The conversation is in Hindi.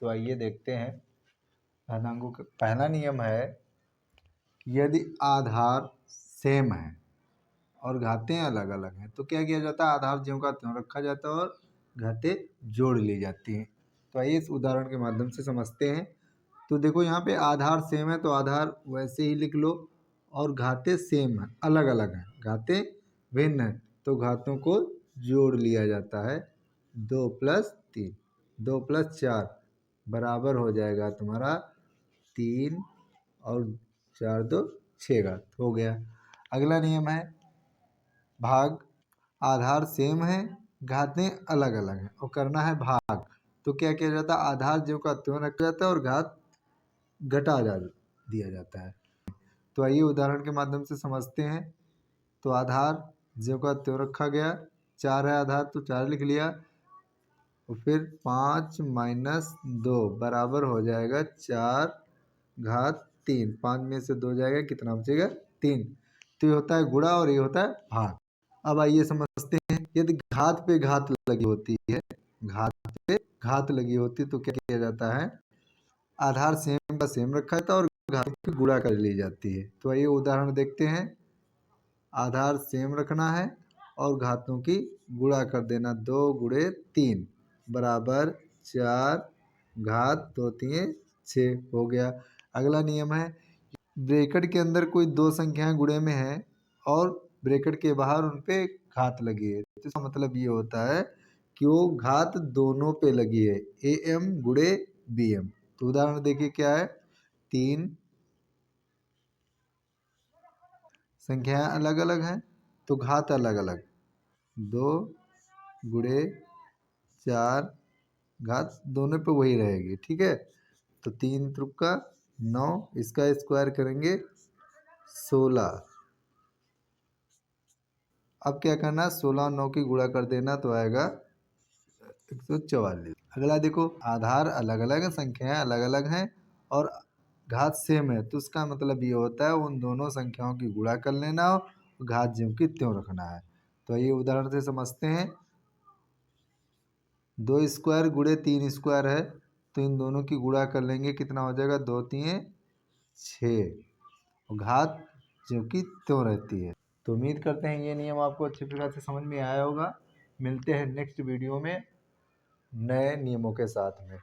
तो आइए देखते हैं। घातांकों का पहला नियम है, यदि आधार सेम है और घातें अलग अलग हैं तो क्या किया जाता है, आधार ज्यों का त्यों रखा जाता है और घातें जोड़ ली जाती हैं। तो आइए इस उदाहरण के माध्यम से समझते हैं। तो देखो यहाँ पे आधार सेम है तो आधार वैसे ही लिख लो, और घातें सेम है अलग अलग हैं, घातें भिन्न हैं तो घातों को जोड़ लिया जाता है। 2 + 3, 2 + 4 बराबर हो जाएगा तुम्हारा 3 और 4 2 6 घात हो गया। अगला नियम है, भाग आधार सेम है घातें अलग अलग हैं और करना है भाग। तो क्या किया जाता है, आधार ज्यों का त्यों रखा जाता है और घात घटा दिया जाता है। तो आइए उदाहरण के माध्यम से समझते हैं। तो आधार ज्यों का त्यों रखा गया, 4 है आधार तो 4 लिख लिया, और फिर 5 - 2 बराबर हो जाएगा 4 घात 3। 5 में से 2 जाएगा, कितना बचेगा 3। तो ये होता है गुणा और ये होता है भाग। अब आइए समझते हैं, यदि घात पे घात लगी होती है, घात पे घात लगी होती तो क्या किया जाता है, आधार सेम का सेम रखा जाता है और घातों की गुणा कर ली जाती है। तो आइए उदाहरण देखते हैं। आधार सेम रखना है और घातों की गुणा कर देना, 2 × 3 बराबर 4 घात 2 3 6 हो गया। अगला नियम है, ब्रैकेट के अंदर कोई दो संख्याएं गुणे में हैं और ब्रैकेट के बाहर उन पे घात लगी है, तो इसका मतलब ये होता है कि वो घात दोनों पे लगी है, am × bm। तो उदाहरण देखिए क्या है, 3 संख्याएं अलग अलग हैं तो घात अलग अलग, 2 × 4 घात दोनों पे वही रहेगी, ठीक है। तो 3 × 3 = 9, इसका स्क्वायर करेंगे 16। अब क्या करना है, 16 9 की गुणा कर देना तो आएगा 144। अगला देखो, आधार अलग अलग है, संख्याएं अलग अलग हैं और घात सेम है, तो उसका मतलब ये होता है उन दोनों संख्याओं की गुणा कर लेना और घात ज्यों की त्यों रखना है। तो ये उदाहरण से समझते हैं। 2 स्क्वायर × 3 स्क्वायर है तो इन दोनों की गुणा कर लेंगे, कितना हो जाएगा 2 3 6, और घात ज्यों की त्यों रहती है। तो उम्मीद करते हैं ये नियम आपको अच्छी प्रकार से समझ में आया होगा। मिलते हैं नेक्स्ट वीडियो में नए नियमों के साथ में।